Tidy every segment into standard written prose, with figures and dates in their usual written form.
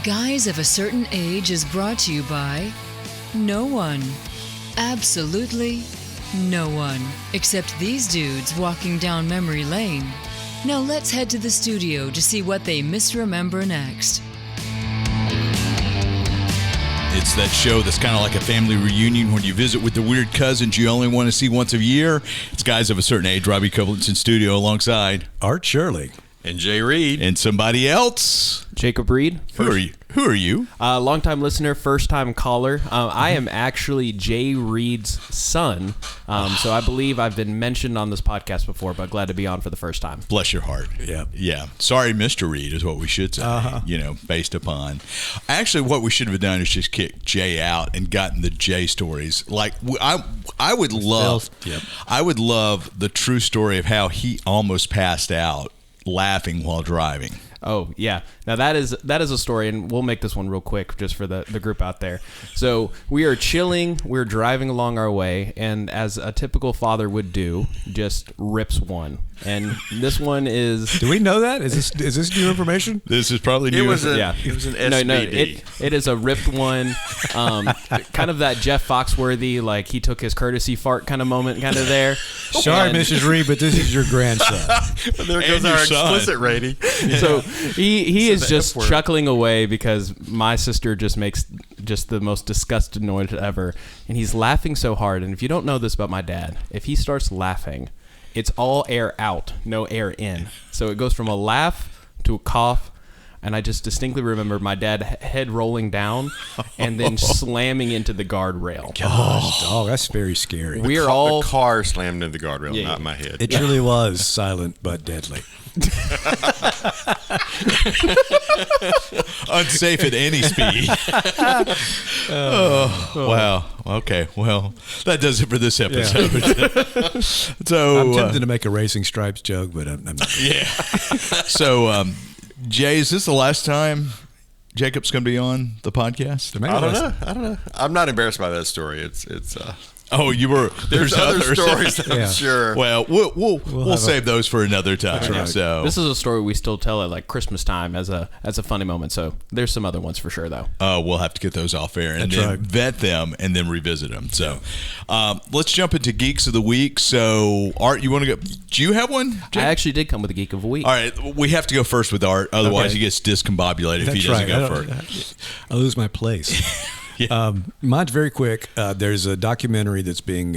Guys of a Certain Age is brought to you by no one. Absolutely no one. Except these dudes walking down memory lane. Now let's head to the studio to see what they misremember next. It's that show that's kind of like a family reunion when you visit with the weird cousins you only want to see once a year. It's Guys of a Certain Age. Robbie Copeland's in studio alongside Art Shirley. And Jay Reed. And somebody else. Jacob Reed. Who are you? Long-time listener, first-time caller. I am actually Jay Reed's son, so I believe I've been mentioned on this podcast before, but glad to be on for the first time. Bless your heart. Yeah. Sorry, Mr. Reed is what we should say, based upon. Actually, what we should have done is just kick Jay out and gotten the Jay stories. Like, I would love the true story of how he almost passed out laughing while driving. Oh, yeah. Now, that is a story, and we'll make this one real quick just for the group out there. So we are chilling. We're driving along our way, and as a typical father would do, just rips one. And this one is... Do we know that? Is this new information? This is probably new. It was an SBD. No, it is a ripped one. Kind of that Jeff Foxworthy, like he took his courtesy fart kind of moment kind of there. Sorry, Mrs. Reed, but this is your grandson. There goes our explicit rating. So he is just chuckling away because my sister just makes just the most disgusted noise ever. And he's laughing so hard. And if you don't know this about my dad, if he starts laughing, it's all air out, no air in. So it goes from a laugh to a cough. And I just distinctly remember my dad head rolling down and then slamming into the guardrail. Gosh, dog, that's very scary. The car slammed into the guardrail, not my head. It truly was silent but deadly. Unsafe at any speed. Wow. Okay. Well, that does it for this episode. Yeah. So I'm tempted to make a Racing Stripes joke, but I'm not. Yeah. So, Jay, is this the last time Jacob's going to be on the podcast? I don't know. I'm not embarrassed by that story. It's you were. There's other stories that I'm sure. Well, we'll save those for another time. Right. So this is a story we still tell at like Christmas time as a funny moment. So there's some other ones for sure though. We'll have to get those off air and then vet them and then revisit them. So let's jump into Geeks of the Week. So Art, you want to go? Do you have one, Jay? I actually did come with a Geek of the Week. All right, we have to go first with Art. Otherwise, he gets discombobulated if he doesn't go first. I lose my place. Yeah. Mine's very quick. There's a documentary that's being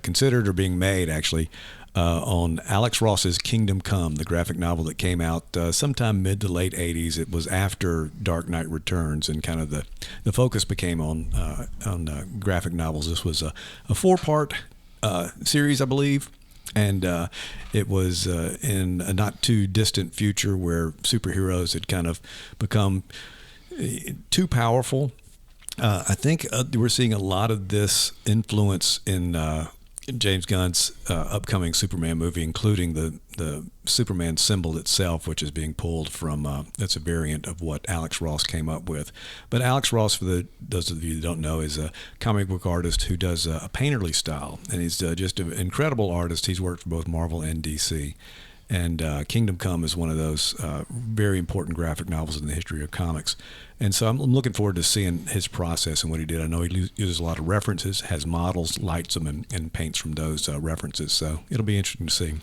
considered or being made actually on Alex Ross's Kingdom Come, the graphic novel that came out sometime mid to late 80s. It was after Dark Knight Returns, and kind of the focus became on graphic novels. This was a 4-part series, I believe. And it was in a not too distant future where superheroes had kind of become too powerful. I think we're seeing a lot of this influence in James Gunn's upcoming Superman movie, including the Superman symbol itself, which is being pulled from, that's a variant of what Alex Ross came up with. But Alex Ross, for those of you that don't know, is a comic book artist who does a painterly style. And he's just an incredible artist. He's worked for both Marvel and DC. And Kingdom Come is one of those very important graphic novels in the history of comics. And so I'm looking forward to seeing his process and what he did. I know he uses a lot of references, has models, lights them, and paints from those references. So it'll be interesting to see.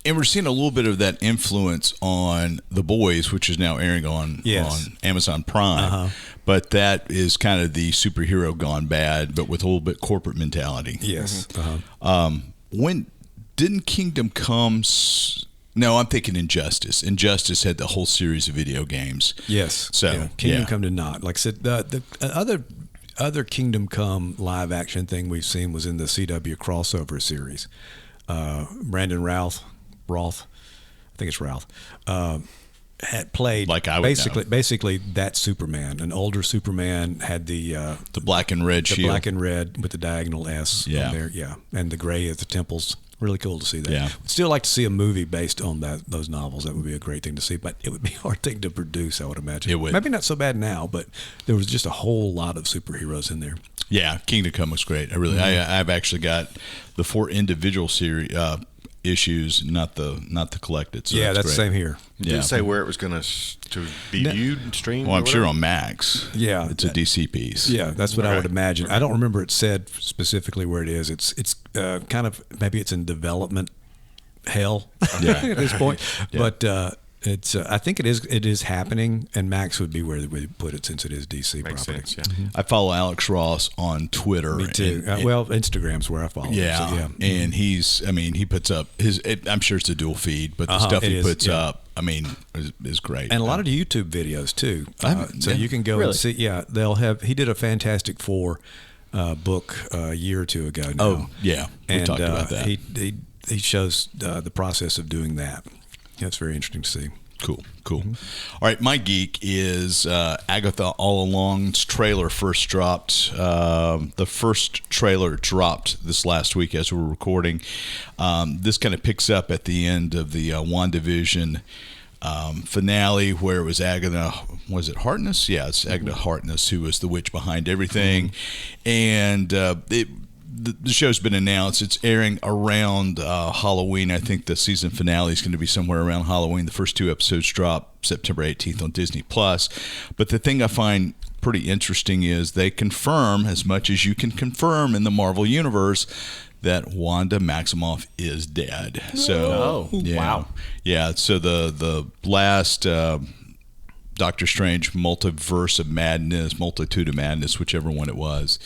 And we're seeing a little bit of that influence on The Boys, which is now airing on Amazon Prime. But that is kind of the superhero gone bad, but with a little bit corporate mentality. Yes. When didn't Kingdom Come... No, I'm thinking Injustice. Injustice had the whole series of video games. Yes. So Kingdom Come did not. Like I said, the other Kingdom Come live action thing we've seen was in the CW crossover series. Brandon Routh, I think it's Routh, had played basically that Superman, an older Superman, had the black and red shield, black and red with the diagonal S on there, and the gray at the temples. Really cool to see that. Yeah. I'd still like to see a movie based on those novels. That would be a great thing to see, but it would be a hard thing to produce, I would imagine. It would. Maybe not so bad now, but there was just a whole lot of superheroes in there. Yeah, Kingdom Come was great. I've actually got the 4 individual series issues, not the collected. So yeah, that's great. the same here. Did it say where it was going to be viewed and streamed? Well, I'm sure on Max. Yeah, it's a DC piece. Yeah, that's what I would imagine. I don't remember it said specifically where it is. It's kind of, maybe it's in development hell at this point, but it's I think it is happening, and Max would be where they would put it since it is DC Makes property. sense, yeah. Mm-hmm. I follow Alex Ross on Twitter. Me too. Well, Instagram's where I follow him. So, yeah. And he puts up I'm sure it's a dual feed, but the stuff he puts up, is great. And a lot of YouTube videos too. So you can go and see. Yeah, he did a Fantastic Four book a year or two ago now. Oh, yeah. We talked about that. He shows the process of doing that. Yeah, it's very interesting to see. Cool. All right, my geek is Agatha All Along's trailer first dropped. The first trailer dropped this last week as we were recording. This kind of picks up at the end of the WandaVision finale, where it was Agatha, was it Harkness? Yeah, it's Agatha Harkness who was the witch behind everything. And the show's been announced. It's airing around Halloween. I think the season finale is going to be somewhere around Halloween. The first 2 episodes drop September 18th on Disney+. But the thing I find pretty interesting is they confirm, as much as you can confirm in the Marvel Universe, that Wanda Maximoff is dead. So, wow. Yeah, so the last Doctor Strange multiverse of madness, multitude of madness, whichever one it was,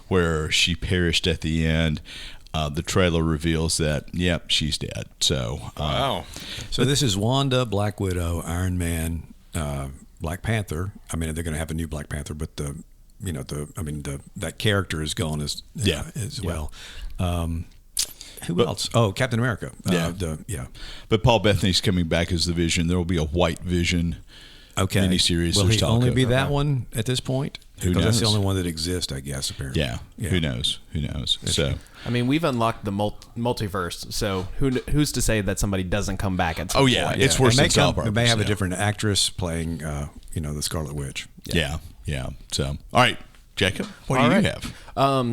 where she perished at the end. The trailer reveals that, she's dead. So, wow. So this is Wanda, Black Widow, Iron Man, Black Panther. I mean, they're going to have a new Black Panther, but that character is gone as well. Who else? Oh, Captain America. But Paul Bettany's coming back as the Vision. There will be a White Vision. Okay. Miniseries. Will he only be that one at this point? Who knows? That's the only one that exists, I guess, apparently. Yeah. Who knows? So, I mean, we've unlocked the multiverse, so who's to say that somebody doesn't come back at some point? It's worse than South Park. They may have a different actress playing, the Scarlet Witch. Yeah. So, all right, Jacob, what do you have?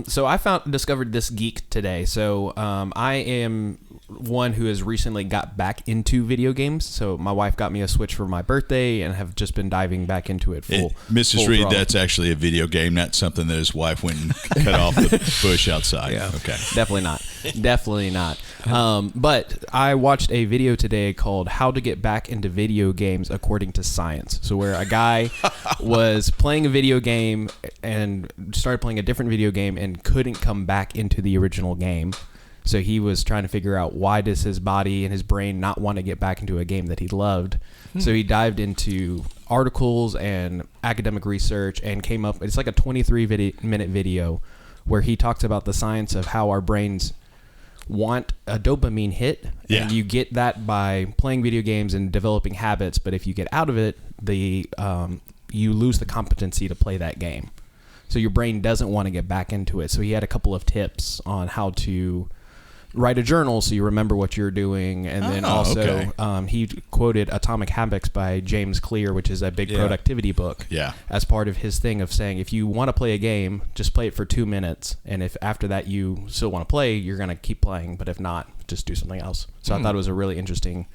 So I discovered this geek today. So I am one who has recently got back into video games. So my wife got me a Switch for my birthday and have just been diving back into it full. Mrs. Reed, throttle. that's actually a video game, not something that his wife went and cut off the bush outside. Yeah. Okay. Definitely not. But I watched a video today called How to Get Back into Video Games According to Science. So where a guy was playing a video game and started playing a different video game and couldn't come back into the original game. So he was trying to figure out, why does his body and his brain not want to get back into a game that he loved? So he dived into articles and academic research and came up, it's like a 23-minute video where he talks about the science of how our brains want a dopamine hit. Yeah. And you get that by playing video games and developing habits. But if you get out of it, you lose the competency to play that game. So your brain doesn't want to get back into it. So he had a couple of tips on how to write a journal so you remember what you're doing. And then also he quoted Atomic Habits by James Clear, which is a big productivity book, as part of his thing of saying, if you want to play a game, just play it for 2 minutes. And if after that you still want to play, you're going to keep playing. But if not, just do something else. So I thought it was a really interesting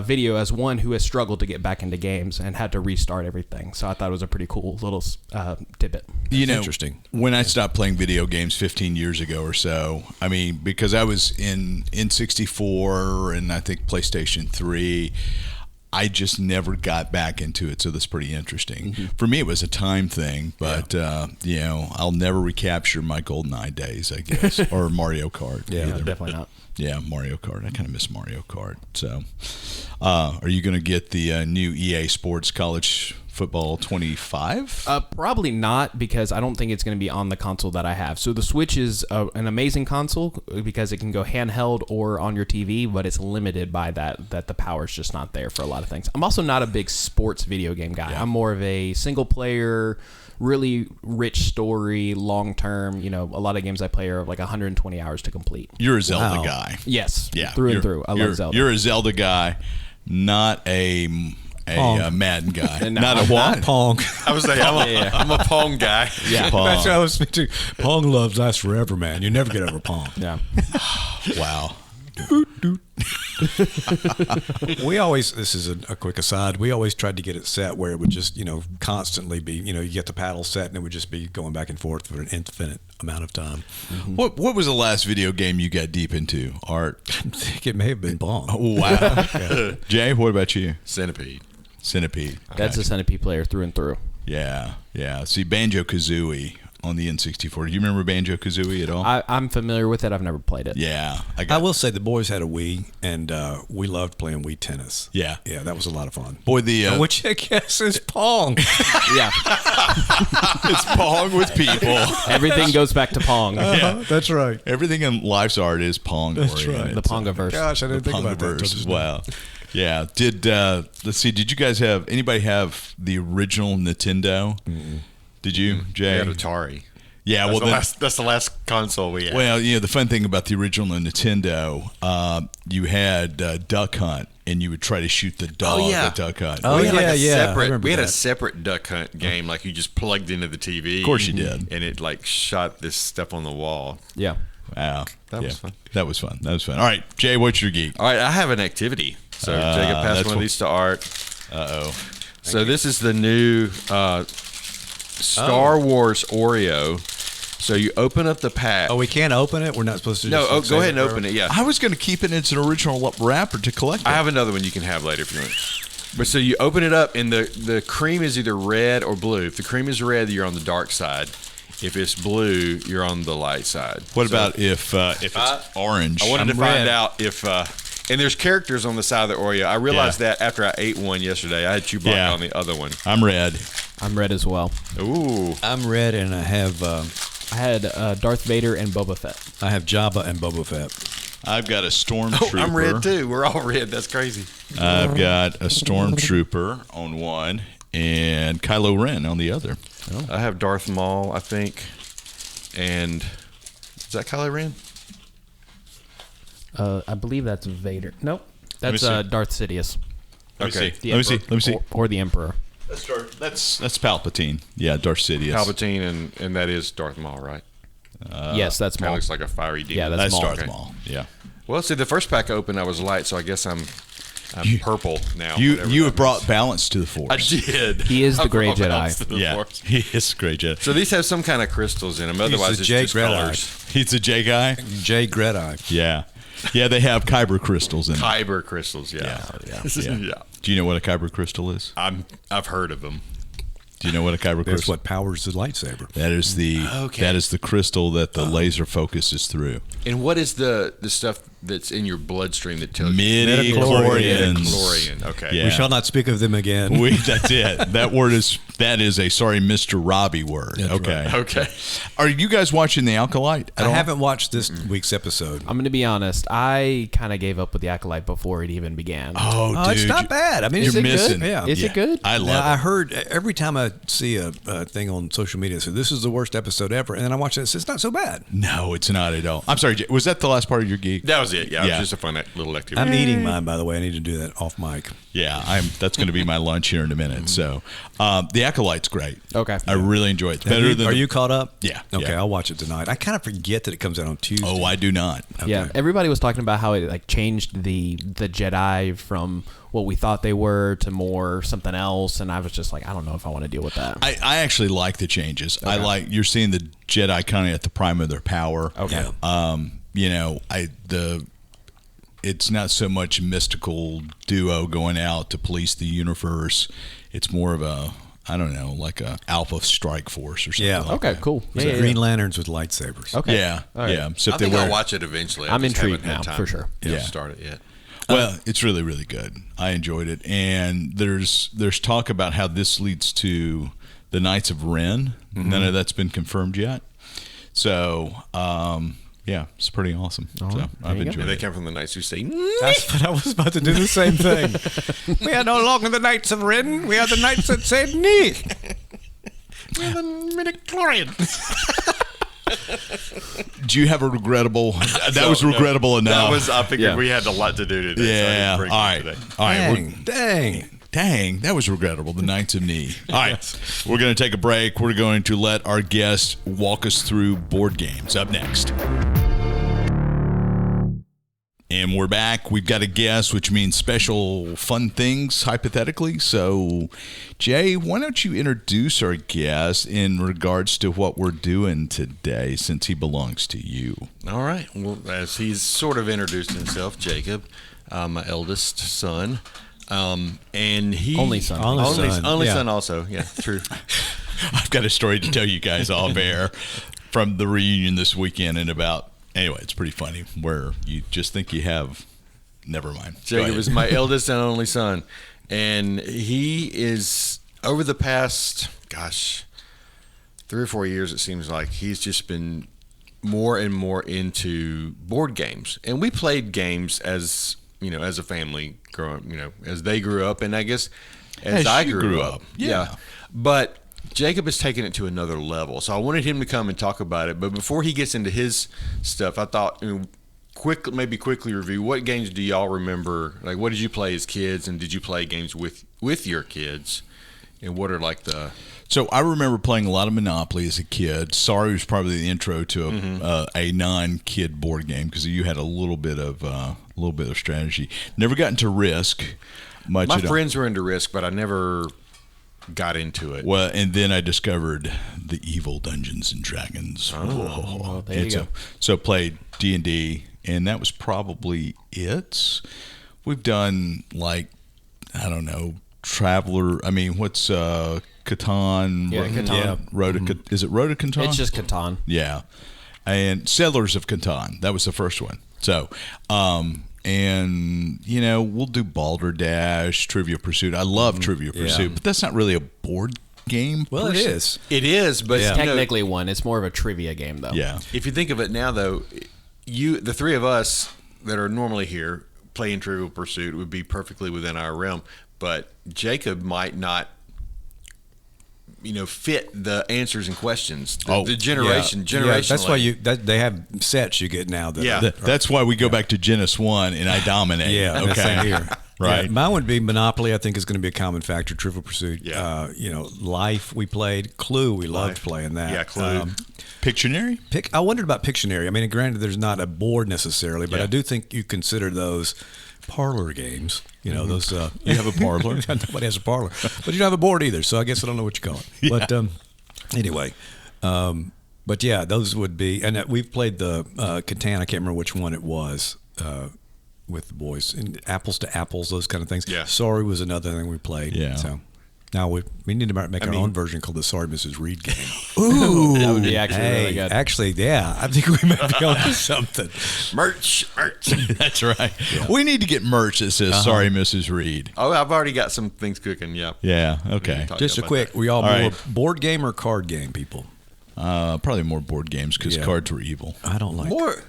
video as one who has struggled to get back into games and had to restart everything. So I thought it was a pretty cool little tidbit. Interesting. When I stopped playing video games 15 years ago or so, I mean, because I was in N64 and I think PlayStation 3, I just never got back into it. So that's pretty interesting. For me, it was a time thing, but I'll never recapture my GoldenEye days, I guess, or Mario Kart. Yeah, definitely not. Yeah, Mario Kart. I kind of miss Mario Kart. So, are you going to get the new EA Sports College Football 25? Probably not, because I don't think it's going to be on the console that I have. So the Switch is an amazing console because it can go handheld or on your TV, but it's limited by that the power's just not there for a lot of things. I'm also not a big sports video game guy. I'm more of a single player, really rich story, long term. A lot of games I play are like 120 hours to complete. You're a Zelda guy. Yes. Yeah. Through and through. I love Zelda. You're a Zelda guy, not a Madden guy. No, not a what? Pong. I was saying, I'm a Pong guy. Yeah. Pong. That's what I was thinking. Pong lasts forever, man. You never get over Pong. Yeah. Wow. We always, this is a quick aside, we always tried to get it set where it would just, constantly be, you get the paddle set and it would just be going back and forth for an infinite amount of time. Mm-hmm. What was the last video game you got deep into, Art? I think it may have been Pong. Oh, wow. Yeah. Jay, what about you? Centipede. That's a Centipede player through and through. Yeah. See, Banjo-Kazooie on the N64. Do you remember Banjo-Kazooie at all? I'm familiar with it. I've never played it. Yeah. I will say the boys had a Wii, and we loved playing Wii tennis. Yeah. Yeah, that was a lot of fun. Boy, which I guess is Pong. Yeah. It's Pong with people. Everything goes back to Pong. Yeah, that's right. Everything in life's art is Pong. That's right. The Pongaverse. Gosh, I didn't think about that. Pongaverse. Wow. Yeah. Let's see, did you guys anybody have the original Nintendo? Mm-mm. Did you, Jay? We had Atari. Yeah, That's the last console we had. Well, the fun thing about the original Nintendo, you had Duck Hunt, and you would try to shoot the dog at Duck Hunt. Oh, we had yeah. We had a separate Duck Hunt game, like you just plugged into the TV. Of course you did. And it shot this stuff on the wall. Yeah. Wow. That was fun. That was fun. All right, Jay, what's your geek? All right, I have an activity. So Jacob passed one of these to Art. Uh-oh. So this is the new Star Wars Oreo. So you open up the pack. Oh, we can't open it? We're not supposed to No, just go ahead and open it, yeah. I was going to keep it in its original wrapper to collect it. I have another one you can have later if you want. But so you open it up, and the cream is either red or blue. If the cream is red, you're on the dark side. If it's blue, you're on the light side. What about if it's orange? I wanted to find out if... and there's characters on the side of the Oreo. I realized that after I ate one yesterday. I had Chewbacca on the other one. I'm red. I'm red as well. Ooh. I'm red, and I have... I had Darth Vader and Boba Fett. I have Jabba and Boba Fett. I've got a stormtrooper. Oh, I'm red too. We're all red. That's crazy. I've got a stormtrooper on one and Kylo Ren on the other. Oh. I have Darth Maul, I think. And is that Kylo Ren? I believe that's Vader. Nope. That's Darth Sidious. Okay. Let me see. Or the Emperor. That's Palpatine. Yeah, Darth Sidious. Palpatine, and that is Darth Maul, right? Yes, that's Kind Maul. of looks like a fiery demon. Yeah, that's Maul. Darth Okay. Maul. Yeah. Well, see, the first pack I opened, I was light, so I guess I'm purple now. You have brought balance to the Force. I did. He is the I Grey brought Jedi. balance to the Yeah, Force. he is a great Jedi. So these have some kind of crystals in them. Otherwise, it's Jay just Greta. colors. He's a J guy. Jay Greta. Yeah. Yeah, they have kyber crystals in them. Kyber crystals, yeah. Yeah. Do you know what a kyber crystal is? I've heard of them. Do you know what a kyber That's crystal? what powers the lightsaber. That is the crystal that the laser focuses through. And what is the stuff that's in your bloodstream that tells you? Midichlorians. Midichlorian. Okay. Yeah. We shall not speak of them again. That's it. That is a sorry, Mr. Robbie word. That's okay. right. Okay. Are you guys watching The Acolyte? I haven't watched this week's episode. I'm going to be honest. I kind of gave up with the Acolyte before it even began. Oh, Oh, dude. it's not bad. I mean, You're is it missing. good? Yeah. Is it good? I love Now, I it. heard every time I see a thing on social media, so this is the worst episode ever, and then I watch it, it's not so bad. No, it's not at all. I'm sorry, Jay, was that the last part of your geek? That was it. Yeah. It Yeah. was just a fun little activity. I'm eating mine, by the way. I need to do that off mic. Yeah, that's going to be my lunch here in a minute. So, The Acolyte's great. Okay. I really enjoy it. It's better than Are you caught up? Yeah. Okay, Yeah. I'll watch it tonight. I kind of forget that it comes out on Tuesday. Oh, I do not. Okay. Yeah, everybody was talking about how it changed the Jedi from what we thought they were to more something else, and I was just like, I don't know if I want to deal with that. I actually like the changes. I like you're seeing the Jedi kind of at the prime of their power. Okay. It's not so much mystical duo going out to police the universe. It's more of a like a alpha strike force or something. Yeah. like Okay, that. cool. So Yeah, Green Lanterns with lightsabers. Okay. Yeah, All right. yeah. So I if they think I'll wear, watch it eventually. I'm I just intrigued haven't had now, time for sure. to Yeah. start it yet. well, it's really, really good. I enjoyed it, and there's talk about how this leads to the Knights of Ren. None of that's been confirmed yet. So, yeah, it's pretty awesome. So I've you go. enjoyed And they it. come from the Knights who say, That's what I was about to do the same thing. We are no longer the Knights of Ren. We are the Knights that say nee. we're the midichlorians. Do you have a regrettable? That was regrettable enough. That was, I figured Yeah. we had a lot to do today. So I Yeah. didn't bring All it right. today. All right. Dang. That was regrettable. The Knights of Knee. All right. We're going to take a break. We're going to let our guest walk us through board games. Up next. And we're back. We've got a guest, which means special fun things, hypothetically. So, Jay, why don't you introduce our guest in regards to what we're doing today, since he belongs to you? All right. Well, as he's sort of introduced himself, Jacob, my eldest son. And he... Only son. Only Yeah. son also. Yeah, true. I've got a story to tell you guys off air from the reunion this weekend and about... Anyway, it's pretty funny where you just think you have... Never mind. Jacob is my eldest and only son. And he is, over the past, 3 or 4 years, it seems like, he's just been more and more into board games. And we played games as a family growing, as they grew up, and I guess as I grew up. Yeah. But Jacob has taken it to another level. So I wanted him to come and talk about it. But before he gets into his stuff, I thought, quickly review, what games do y'all remember? Like, what did you play as kids, and did you play games with your kids? And what are like the... So I remember playing a lot of Monopoly as a kid. Sorry was probably the intro to a non-kid board game because you had a little bit of strategy. Never got into Risk much. My friends were into Risk, but I never got into it. Well, and then I discovered the evil Dungeons and Dragons. Well, there you go. So played D&D, and that was probably it. We've done Traveler. I mean, what's Catan? Yeah, Catan. Is it Road to Catan? It's just Catan. Yeah, and Settlers of Catan. That was the first one. So, and we'll do Balderdash, Trivia Pursuit. I love Trivia Pursuit, but that's not really a board game. Well, it is. It is, but It's technically one. It's more of a trivia game, though. Yeah. if you think of it now, though, the three of us that are normally here playing Trivial Pursuit would be perfectly within our realm, but Jacob might not fit the answers and questions. The generation. That's why they have sets you get now. That's why we go back to Genesis 1 and I dominate. Yeah, okay. same here. Right. Yeah, mine would be Monopoly. I think is going to be a common factor. Trivial Pursuit. Yeah. Life we played. Clue we loved playing that. Yeah, Clue. Pictionary? I wondered about Pictionary. I mean, granted, there's not a board necessarily, but Yeah. I do think you consider those parlor games. Those. You have a parlor? Nobody has a parlor, but you don't have a board either. So I guess I don't know what you call it. Yeah. But anyway, but yeah, those would be. And we've played the Catan. I can't remember which one it was. With the boys, and Apples to Apples, those kind of things. Yeah. Sorry was another thing we played. Yeah. So now we need to make our own version called the Sorry Mrs. Reed game. Ooh, that would be actually really good. Actually, yeah, I think we might be on to something. merch. That's right. We need to get merch that says "Sorry, Mrs. Reed." Oh, I've already got some things cooking. Yeah. Yeah. Okay. Just a quick, we all more right. board game or card game people? Probably more board games because cards were evil. I don't like More.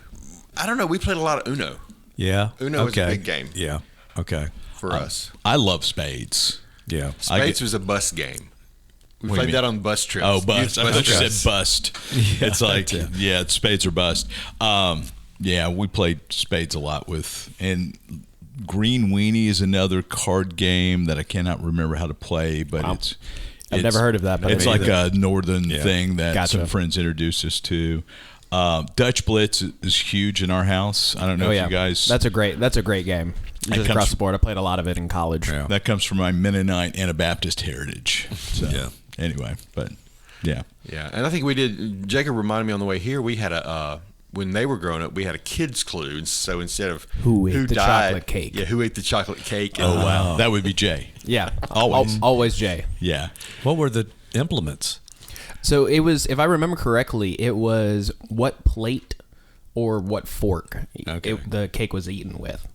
I don't know. We played a lot of Uno. Yeah. Uno is a big game. Yeah. Okay. For us. I love spades. Yeah. Spades was a bus game. We What do you played mean? that on bus trips. Oh, bust. I Bus thought you trips. said bust. It's like, it's spades or bust. Yeah, we played spades a lot with, and Green Weenie is another card game that I cannot remember how to play, but I've never heard of that, but it's I like mean, a northern thing that Gotcha. some friends introduced us to. Dutch Blitz is huge in our house. I don't know if you guys. That's a great game. Just across the board, I played a lot of it in college. Yeah. That comes from my Mennonite Anabaptist heritage. So, anyway, but yeah. Yeah, and I think we did. Jacob reminded me on the way here. We had when they were growing up, we had a kids' clue. So instead of Who ate the died, chocolate cake? Yeah, who ate the chocolate cake? Oh wow, that would be Jay. Yeah, Always. always Jay. Yeah. What were the implements? So it was, if I remember correctly, it was what plate or what fork the cake was eaten with.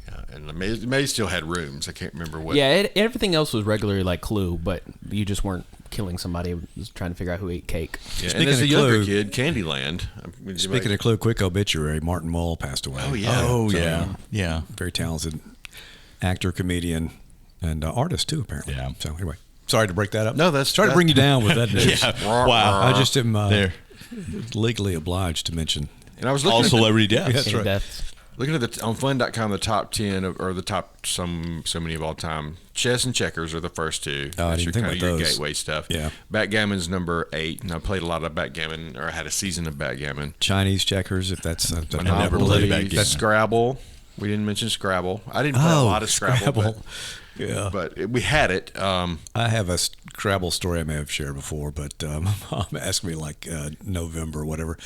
Yeah, and it may still had rooms. I can't remember what. Yeah, everything else was regularly like Clue, but you just weren't killing somebody. It was trying to figure out who ate cake. Yeah, Speaking and as a of younger Clue- kid, Candyland. Speaking of Clue, quick obituary: Martin Mull passed away. Oh yeah. Oh So, yeah. very talented actor, comedian, and artist too, apparently. Yeah. So anyway, sorry to break that up. No, that's- try to bring you down with that news. Yeah. Wow. I just am There. legally obliged to mention. And I was All looking at celebrity deaths. That's right. Deaths. looking at on fun.com the top 10 or the top so many of all time. Chess and checkers are the first two. Oh, I That's didn't think kind of about your those. gateway stuff. Yeah. Backgammon's number 8, and I played a lot of backgammon, or I had a season of backgammon. Chinese checkers, if that's never played backgammon. That's Scrabble. We didn't mention Scrabble. I didn't play a lot of Scrabble. Yeah, but we had it. I have a Scrabble story I may have shared before, but my mom asked me like November or whatever,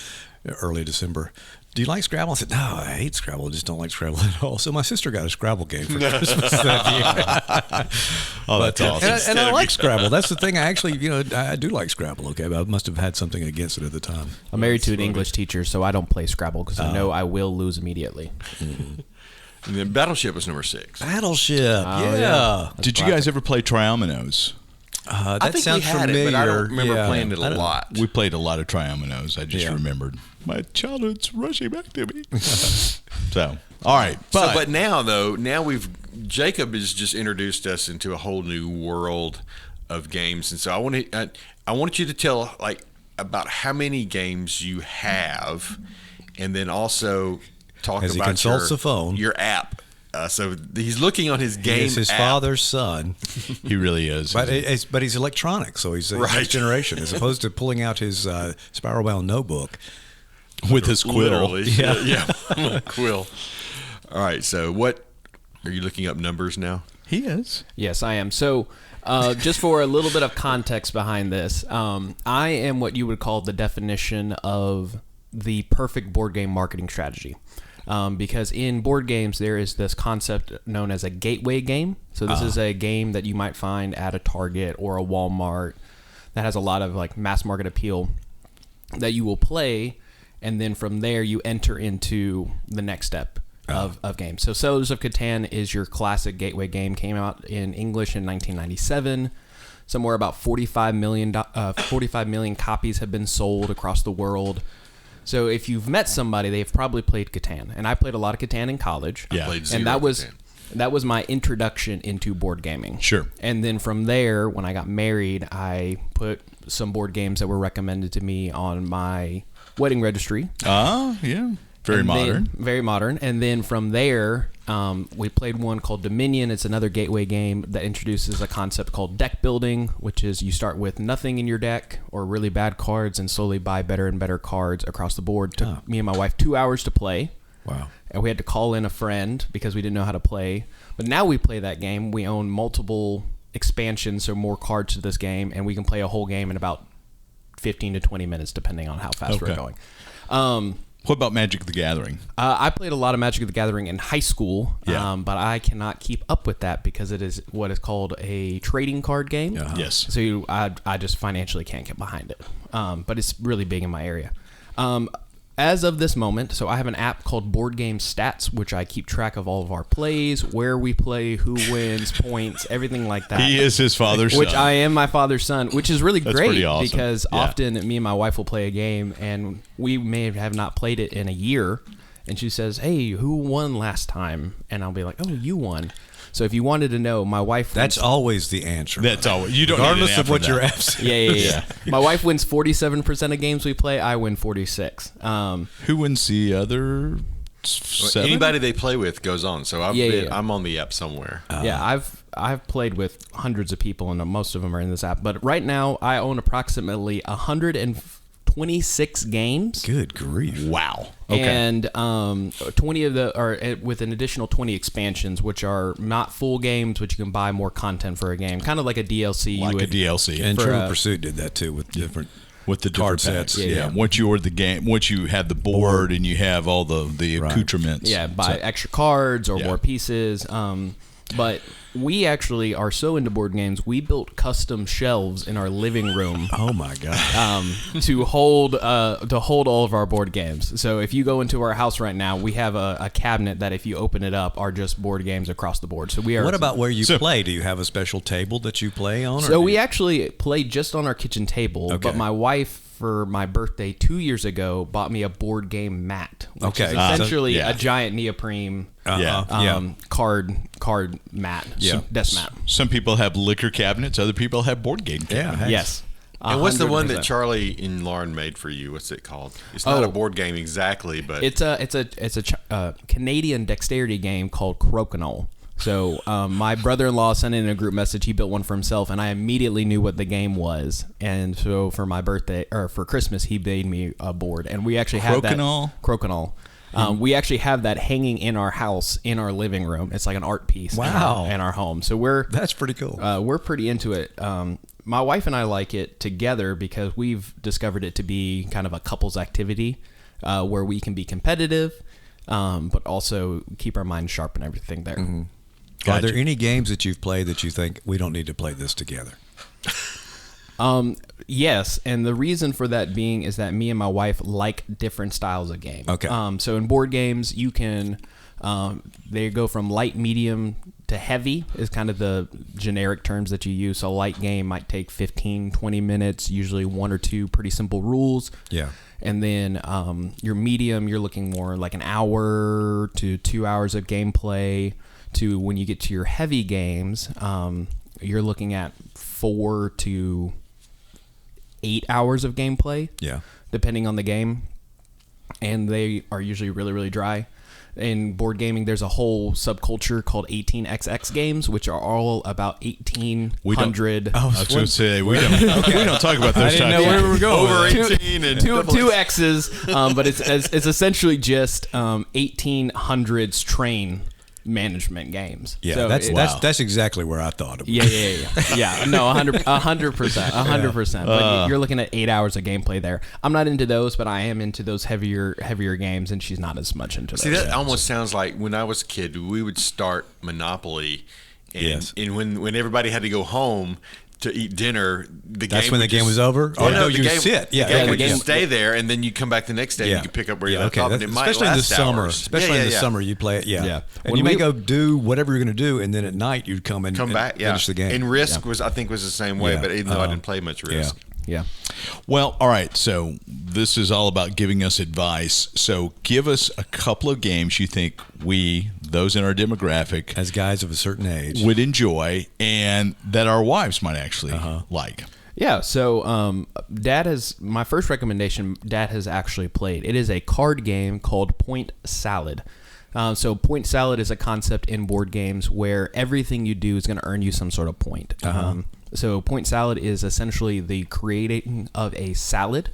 early December, do you like Scrabble? I said, no, I hate Scrabble. I just don't like Scrabble at all. So my sister got a Scrabble game for Christmas that year. Oh, that's awesome. And I like Scrabble. That's the thing. I actually, I do like Scrabble. Okay, but I must have had something against it at the time. I'm married to an English teacher, so I don't play Scrabble because I know I will lose immediately. Mm-hmm. And then Battleship was number 6. Battleship, yeah. Did you guys ever play Triominoes? That I think sounds we had familiar. it, but I don't remember playing it a lot. We played a lot of Triominoes. I just remembered. My childhood's rushing back to me. So, all right. But now, though, Jacob has just introduced us into a whole new world of games. And so I want you to tell, about how many games you have, and then also talk As he about consults the phone. your app. So he's looking on his game. He's his app. father's son, he really is. but he's electronic, so he's next generation, as opposed to pulling out his spiral-bound notebook with his quill. Literally. Yeah. Quill. All right. So what are you looking up numbers now? He is. Yes, I am. So, just for a little bit of context behind this, I am what you would call the definition of the perfect board game marketing strategy. Because in board games, there is this concept known as a gateway game. So this is a game that you might find at a Target or a Walmart that has a lot of mass market appeal that you will play. And then from there, you enter into the next step of games. So Settlers of Catan is your classic gateway game. Came out in English in 1997. Somewhere about 45 million copies have been sold across the world. So if you've met somebody, they've probably played Catan. And I played a lot of Catan in college. Yeah. I played And that was my introduction into board gaming. Sure. And then from there, when I got married, I put some board games that were recommended to me on my wedding registry. Yeah. Very modern. Very modern. And then from there, we played one called Dominion. It's another gateway game that introduces a concept called deck building, which is you start with nothing in your deck or really bad cards and slowly buy better and better cards across the board. Took me and my wife 2 hours to play. Wow. And we had to call in a friend because we didn't know how to play. But now we play that game. We own multiple expansions, so more cards to this game, and we can play a whole game in about 15 to 20 minutes, depending on how fast we're going. What about Magic the Gathering? I played a lot of Magic the Gathering in high school, but I cannot keep up with that because it is what is called a trading card game. Yes. So I just financially can't get behind it. But it's really big in my area. As of this moment, so I have an app called Board Game Stats, which I keep track of all of our plays, where we play, who wins, points, everything like that. He is his father's son. Which I am my father's son, which is really That's great pretty awesome. because often me and my wife will play a game and we may have not played it in a year. And she says, hey, who won last time? And I'll be like, oh, you won. So if you wanted to know, my wife... That's always the answer. That's always... You don't Regardless need an of what app for your that. app says. Yeah. My wife wins 47% of games we play. I win 46. Who wins the other 7? Anybody they play with goes on. So I'm on the app somewhere. I've played with hundreds of people, and most of them are in this app. But right now, I own approximately 126 games. Good grief. Wow. And 20 of the are with an additional 20 expansions, which are not full games, which you can buy more content for a game, kind of like a DLC. Like a DLC. And for, Trivial Pursuit did that too with different card sets. Packs. Yeah. Once you order the game, once you have the board and you have all the accoutrements. Yeah, buy extra cards or more pieces. But we actually are so into board games, we built custom shelves in our living room. Oh my god! To hold all of our board games. So if you go into our house right now, we have a cabinet that if you open it up are just board games across the board. So we are. What about where you play? Do you have a special table that you play on? So we actually play just on our kitchen table. Okay. But my wife, for my birthday 2 years ago, bought me a board game mat, which is essentially a giant neoprene card mat, desk mat. Some people have liquor cabinets. Other people have board game cabinets. Yes. And what's the one 100%. that Charlie and Lauren made for you? What's it called? It's not a board game exactly, but It's a Canadian dexterity game called Crokinole. So my brother-in-law sent in a group message. He built one for himself, and I immediately knew what the game was. And so for my birthday or for Christmas, he made me a board, and we actually had that Crokinole. We actually have that hanging in our house, in our living room. It's like an art piece. Wow. In our home. So that's pretty cool. We're pretty into it. My wife and I like it together because we've discovered it to be kind of a couple's activity where we can be competitive, but also keep our minds sharp and everything there. Mm-hmm. Gotcha. Are there any games that you've played that you think we don't need to play this together? Yes, and the reason for that being is that me and my wife like different styles of game. Okay. So in board games, you can they go from light, medium to heavy is kind of the generic terms that you use. So a light game might take 15, 20 minutes, usually one or two pretty simple rules. Yeah. And then your medium, you're looking more like an hour to 2 hours of gameplay. To when you get to your heavy games, you're looking at 4 to 8 hours of gameplay. Yeah. Depending on the game, and they are usually really, really dry. In board gaming, there's a whole subculture called 18xx games, which are all about 1800. I was going to say we don't talk about those. I didn't know where we were going. Over 18 and two X's, but it's essentially just 1800s train management games. Yeah, So that's exactly where I thought of it. Yeah. No, 100%. But you're looking at 8 hours of gameplay there. I'm not into those, but I am into those heavier games, and she's not as much into those. See, that almost sounds like when I was a kid, we would start Monopoly, and, and when everybody had to go home to eat dinner, That's when the game was over? Oh, no, you sit. The game would just stay there, and then you come back the next day and you can pick up where you left off. And it might especially in the last summer. hours. Especially in the summer, you play it. Yeah. And When you may we- go do whatever you're going to do, and then at night you'd come and back, finish the game. And Risk I think was the same way, Yeah. but even though I didn't play much Risk. Yeah. Well, all right. So this is all about giving us advice. So give us a couple of games you think those in our demographic, as guys of a certain age, would enjoy, and that our wives might actually like. Yeah, so my first recommendation, Dad has actually played. It is a card game called Point Salad. So Point Salad is a concept in board games where everything you do is going to earn you some sort of point. So Point Salad is essentially the creating of a salad.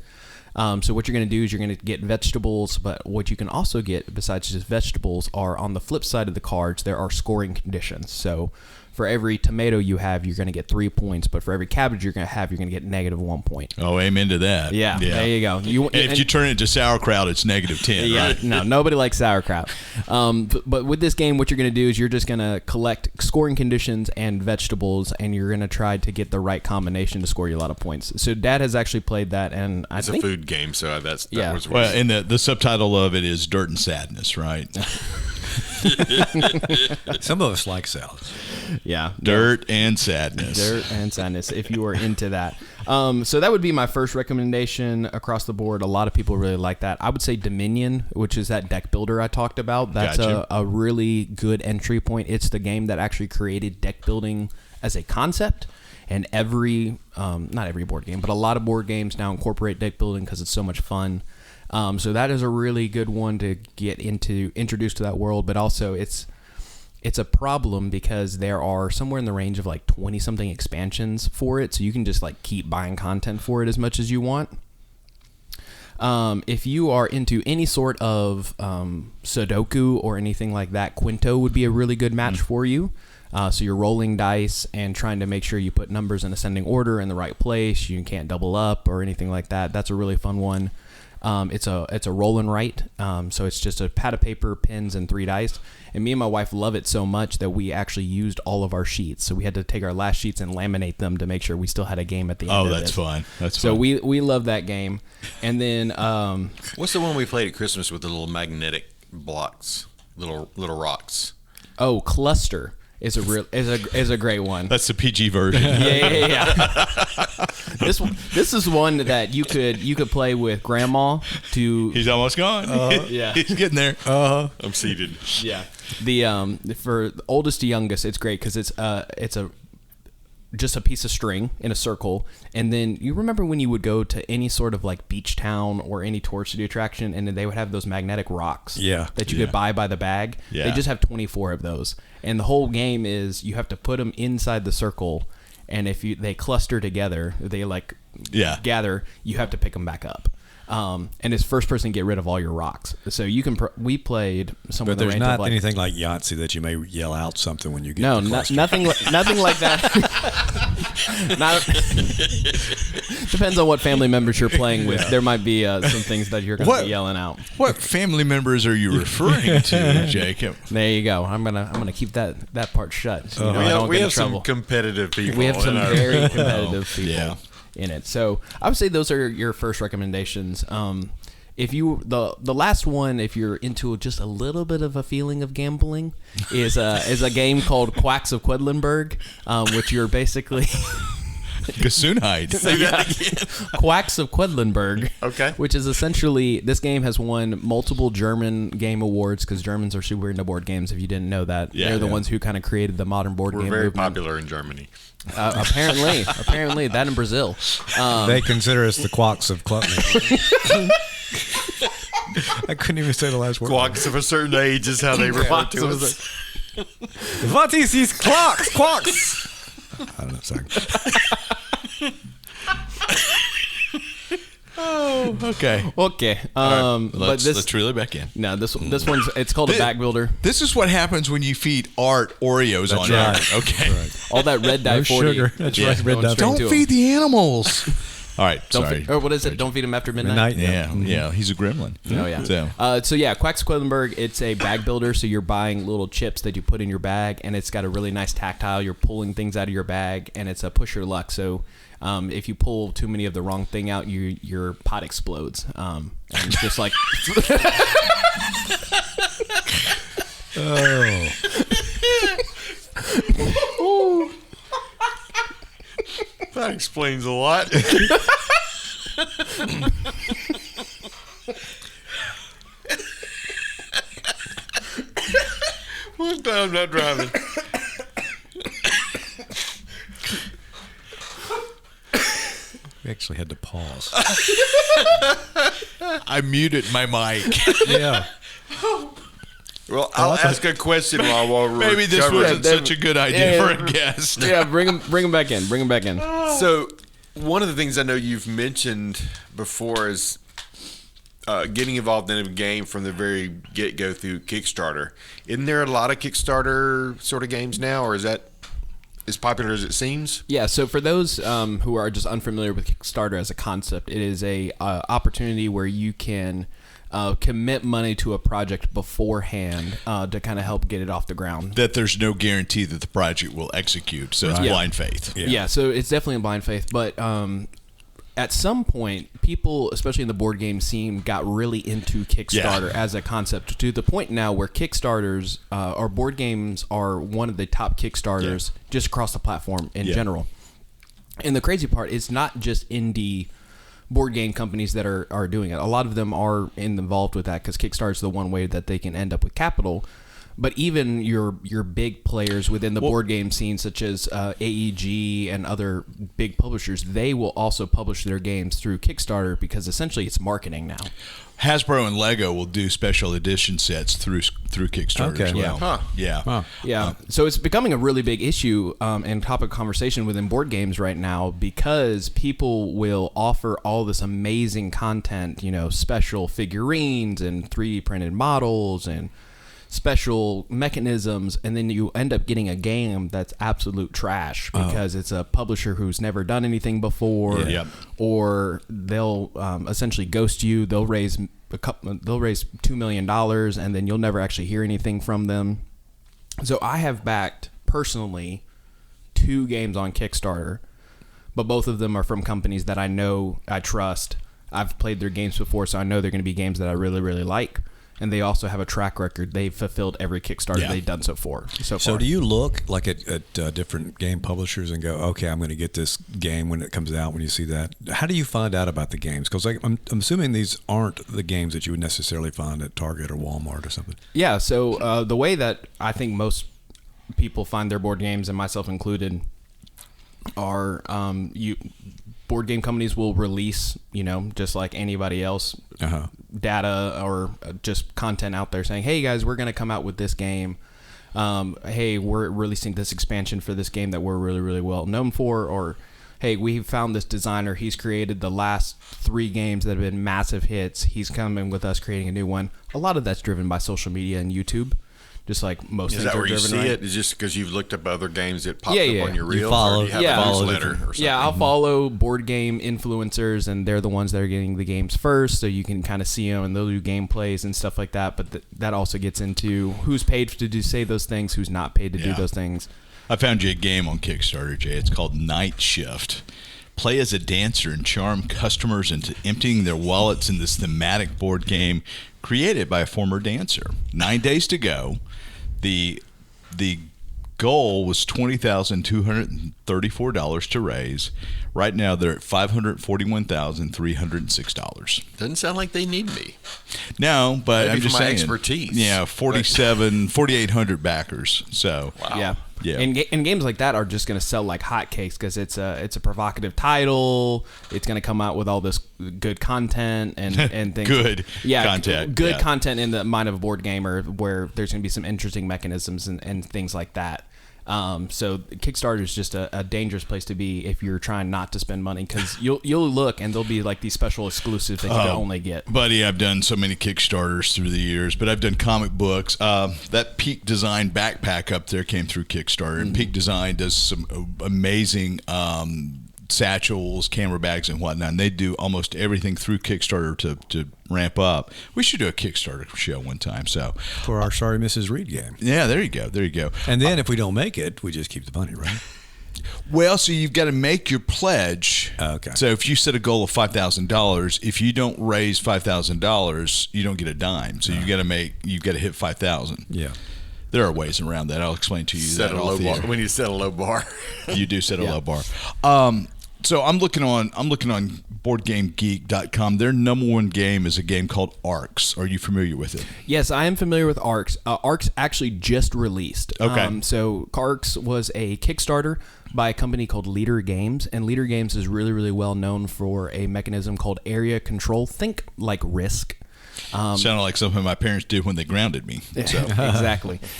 So what you're going to do is you're going to get vegetables, but what you can also get besides just vegetables are on the flip side of the cards, there are scoring conditions. So for every tomato you have, you're going to get 3 points, but for every cabbage you're going to get -1 point. Oh, amen to that. Yeah. There you go. And if you turn it into sauerkraut, it's -10, right? No, nobody likes sauerkraut. But with this game, what you're going to do is you're just going to collect scoring conditions and vegetables, and you're going to try to get the right combination to score you a lot of points. So Dad has actually played that, and I It's think a food game, so that was Well, and the subtitle of it is Dirt and Sadness, right? some of us like salads. yeah, Dirt and Sadness. Dirt and Sadness, if you are into that. So that would be my first recommendation across the board. A lot of people really like that. I would say Dominion, which is that deck builder I talked about. That's Gotcha. a really good entry point. It's the game that actually created deck building as a concept. And not every board game, but a lot of board games now incorporate deck building because it's so much fun. So that is a really good one to get introduced to that world. But also it's a problem because there are somewhere in the range of like 20-something expansions for it. So you can just like keep buying content for it as much as you want. If you are into any sort of Sudoku or anything like that, Quinto would be a really good match for you. So you're rolling dice and trying to make sure you put numbers in ascending order in the right place. You can't double up or anything like that. That's a really fun one. It's a roll and write. So it's just a pad of paper, pens, and 3 dice. And me and my wife love it so much that we actually used all of our sheets. So we had to take our last sheets and laminate them to make sure we still had a game at the end. Oh, of that's it. fun. That's so fun. we love that game. And then What's the one we played at Christmas with the little magnetic blocks, little rocks? oh, Cluster is a great one. That's the PG version. Yeah. This is one that you could play with grandma to. He's almost gone. Yeah. He's getting there. I'm seated. Yeah. For the oldest to youngest, it's great because it's just a piece of string in a circle, and then you remember when you would go to any sort of like beach town or any tourist attraction, and then they would have those magnetic rocks that you could buy by the bag. Yeah. They just have 24 of those, and the whole game is you have to put them inside the circle, and if they cluster together, they gather, you have to pick them back up. and it's first person to get rid of all your rocks. So you can. We played somewhere. But there's not anything like Yahtzee that you may yell out something when you get. No, nothing like that. Not depends on what family members you're playing with. There might be some things that you're going to be yelling out. What family members are you referring to, Jacob? There you go. I'm gonna keep that part shut. So we have some competitive people. We have some very competitive people in it. So I would say those are your first recommendations. If you the last one, if you're into just a little bit of a feeling of gambling, is a game called Quacks of Quedlinburg, which you're basically Gesundheit. Quacks of Quedlinburg. Okay. Which is essentially, this game has won multiple German game awards because Germans are super into board games. If you didn't know that, they're the ones who kind of created the modern board game. We're very movement. popular in Germany. Apparently, that in Brazil. They consider us the Quacks of Clutton. I couldn't even say the last word. Quacks of a certain age is how they refer to us. What is these clocks? Quacks. I don't know. Sorry. Oh, okay. Okay. Let's reel it back in. No, this one's it's called a back builder. This is what happens when you feed Art Oreos on air. Okay. Right. All that red dye 40. Sugar. That's right. Red dye. Don't feed the animals. All right. Sorry. What is it? Don't feed him after midnight. Yeah. He's a gremlin. Oh yeah. So Quacks of Quedlinburg, it's a bag builder. So you're buying little chips that you put in your bag, and it's got a really nice tactile. You're pulling things out of your bag, and it's a push your luck. So if you pull too many of the wrong thing out, your pot explodes. And it's just like. Oh. That explains a lot. One time I'm not driving. We actually had to pause. I muted my mic. Yeah. Well, I'll ask a question while we're Maybe this wasn't such a good idea for a guest. Yeah, bring him back in. Bring him back in. So, one of the things I know you've mentioned before is getting involved in a game from the very get-go through Kickstarter. Isn't there a lot of Kickstarter sort of games now, or is that as popular as it seems? Yeah, so for those who are just unfamiliar with Kickstarter as a concept, it is a opportunity where you can commit money to a project beforehand to kind of help get it off the ground. That there's no guarantee that the project will execute, so it's blind faith. Yeah, so it's definitely a blind faith, but at some point, people, especially in the board game scene, got really into Kickstarter as a concept, to the point now where Kickstarters or board games are one of the top Kickstarters just across the platform in general. And the crazy part is not just indie board game companies that are doing it. A lot of them are involved with that because Kickstarter is the one way that they can end up with capital. But even your big players within the board game scene, such as AEG and other big publishers, they will also publish their games through Kickstarter because essentially it's marketing now. Hasbro and Lego will do special edition sets through Kickstarter as well. Yeah. So it's becoming a really big issue and topic of conversation within board games right now because people will offer all this amazing content, special figurines and 3D printed models and special mechanisms, and then you end up getting a game that's absolute trash because it's a publisher who's never done anything before, or they'll essentially ghost you. They'll raise $2 million, and then you'll never actually hear anything from them. So I have backed personally 2 games on Kickstarter, but both of them are from companies that I know I trust. I've played their games before, so I know they're going to be games that I really, really like. And they also have a track record. They've fulfilled every Kickstarter they've done so far. So do you look like at different game publishers and go, okay, I'm going to get this game when it comes out, when you see that? How do you find out about the games? Because I'm assuming these aren't the games that you would necessarily find at Target or Walmart or something. Yeah, so the way that I think most people find their board games, and myself included, are board game companies will release, just like anybody else, data or just content out there saying, hey guys, we're going to come out with this game. Hey, we're releasing this expansion for this game that we're really, really well known for, or hey, we found this designer. He's created the last 3 games that have been massive hits. He's coming with us creating a new one. A lot of that's driven by social media and YouTube. Just like most things are driven. Is that where you see it? Is just because you've looked up other games that popped up on your reels? Follow, or do you have a newsletter or something? Yeah, I'll follow board game influencers, and they're the ones that are getting the games first, so you can kind of see them, and they'll do gameplays and stuff like that. But that also gets into who's paid to say those things, who's not paid to do those things. I found you a game on Kickstarter, Jay. It's called Night Shift. Play as a dancer and charm customers into emptying their wallets in this thematic board game created by a former dancer. 9 days to go. The goal was $20,234 to raise. Right now, they're at $541,306. Doesn't sound like they need me. No, but Maybe I'm just for my saying. expertise. Yeah, 4,800 backers. So Wow. Yeah. Yeah. And games like that are just going to sell like hotcakes because it's a provocative title. It's going to come out with all this good content and things. Good content. Good content in the mind of a board gamer where there's going to be some interesting mechanisms and things like that. So Kickstarter is just a dangerous place to be if you're trying not to spend money because you'll look and there'll be like these special exclusives that you can only get. Buddy, I've done so many Kickstarters through the years, but I've done comic books. That Peak Design backpack up there came through Kickstarter, and Peak Design does some amazing satchels, camera bags, and whatnot. And they do almost everything through Kickstarter to ramp up. We should do a Kickstarter show one time. So For our Sorry Mrs. Reed game. yeah, there you go. There you go. And then if we don't make it, we just keep the money, right? Well, so you've got to make your pledge. Okay. So if you set a goal of $5,000, if you don't raise $5,000, you don't get a dime. So you've got to hit $5,000. Yeah. There are ways around that. I'll explain to you Set that a off low the bar. air. When you set a low bar. You do set a low bar. So I'm looking on BoardGameGeek.com. Their number one game is a game called Arcs. Are you familiar with it? Yes, I am familiar with Arcs. Arcs actually just released. Okay. So Arcs was a Kickstarter by a company called Leader Games, and Leader Games is really, really well known for a mechanism called area control. Think like Risk. Sounded like something my parents did when they grounded me. So.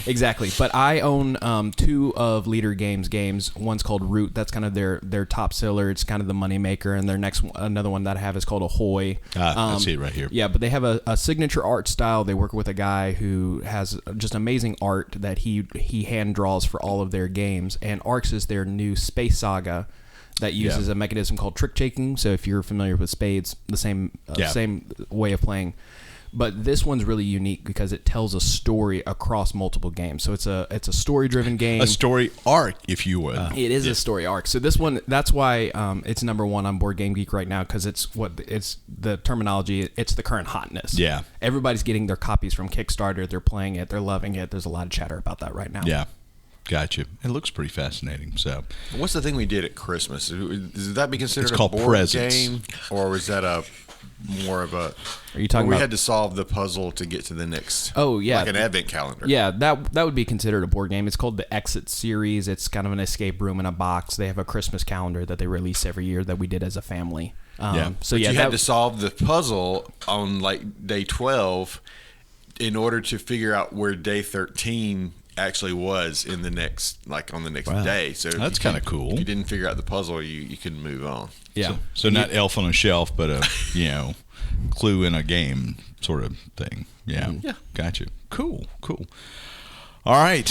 Exactly. But I own 2 of Leader Games games. One's called Root. That's kind of their top seller. It's kind of the moneymaker. And their another one that I have is called Ahoy. I see it right here. Yeah, but they have a signature art style. They work with a guy who has just amazing art that he hand draws for all of their games. And Arcs is their new space saga that uses a mechanism called trick taking. So if you're familiar with spades, the same way of playing. But this one's really unique because it tells a story across multiple games. So it's a story-driven game. A story arc, if you would. It is a story arc. So this one, that's why it's number one on Board Game Geek right now because it's the terminology. It's the current hotness. Yeah. Everybody's getting their copies from Kickstarter. They're playing it. They're loving it. There's a lot of chatter about that right now. Yeah. Gotcha. It looks pretty fascinating. So, What's the thing we did at Christmas? Would that be considered It's called a board presents. game, or was that more of a? Are you talking we about? had to solve the puzzle to get to the next. Oh, yeah. like an advent calendar. Yeah, that would be considered a board game. It's called the Exit series. It's kind of an escape room in a box. They have a Christmas calendar that they release every year that we did as a family. So But yeah, you had to solve the puzzle on like day 12 in order to figure out where day 13 actually was in the next day. So That's kinda cool. If you didn't figure out the puzzle, you couldn't move on. yeah. so not Elf on a Shelf, but a clue in a game sort of thing. Yeah. Yeah. Gotcha. Cool. All right.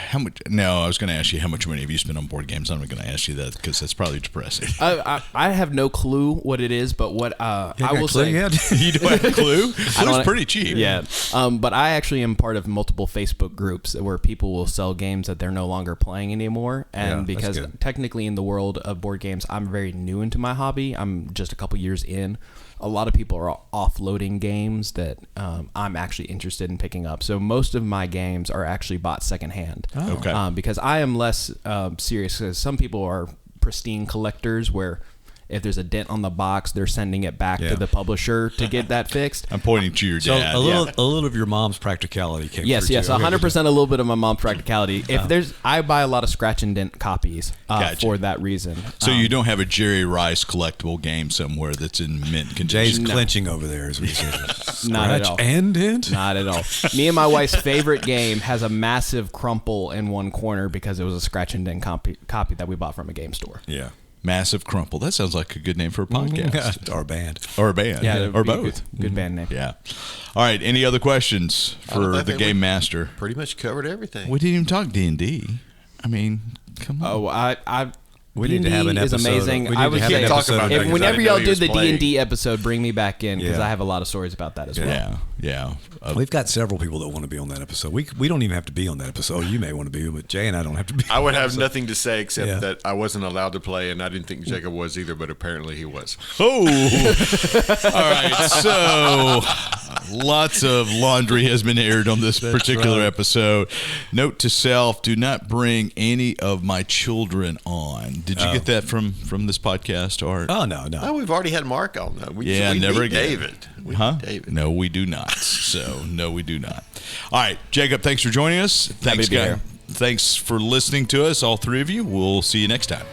How much? No, I was going to ask you how much money have you spent on board games. I'm not going to ask you that because that's probably depressing. I have no clue what it is, but what I will say. You don't have a clue? Clue's pretty cheap. Yeah, but I actually am part of multiple Facebook groups where people will sell games that they're no longer playing anymore, and Yeah, that's because good. technically in the world of board games, I'm very new into my hobby. I'm just a couple years in. A lot of people are offloading games that I'm actually interested in picking up. So most of my games are actually bought secondhand. Oh. Okay. Because I am less serious. Because some people are pristine collectors where if there's a dent on the box, they're sending it back Yeah. to the publisher to get that fixed. I'm pointing to your So dad. a little of your mom's practicality came Yes, through. yes, too. 100%. A little bit of my mom's practicality. If I buy a lot of scratch and dent copies Gotcha. for that reason. So you don't have a Jerry Rice collectible game somewhere that's in mint condition? Jay's clenching over there as we say. Not at Scratch all. and dent? Not at all. Me and my wife's favorite game has a massive crumple in one corner because it was a scratch and dent copy that we bought from a game store. Yeah. Massive Crumple. That sounds like a good name for a podcast. Or a band. Or a band. Yeah, Or both. Good band name. Yeah. All right. Any other questions for the Game Master? Pretty much covered everything. We didn't even talk D&D. I mean, come on. Oh, We need to have an is episode. amazing. We need I to would have say an episode on that, whenever y'all did the playing. D&D episode, bring me back in because Yeah. I have a lot of stories about that as well. Yeah. Yeah. We've got several people that want to be on that episode. We don't even have to be on that episode. You may want to be, but Jay and I don't have to be. I would on that have episode. nothing to say except Yeah. that I wasn't allowed to play, and I didn't think Jacob was either, but apparently he was. Oh. All right. So lots of laundry has been aired on this particular episode. Note to self, do not bring any of my children on. Did you get that from this podcast, Art? Oh, no. Oh, we've already had Mark on that. We never need again. David. We Huh? need David. No, we do not. So, no, we do not. All right, Jacob, thanks for joining us. Thanks, to be guys. here. Thanks for listening to us, all three of you. We'll see you next time.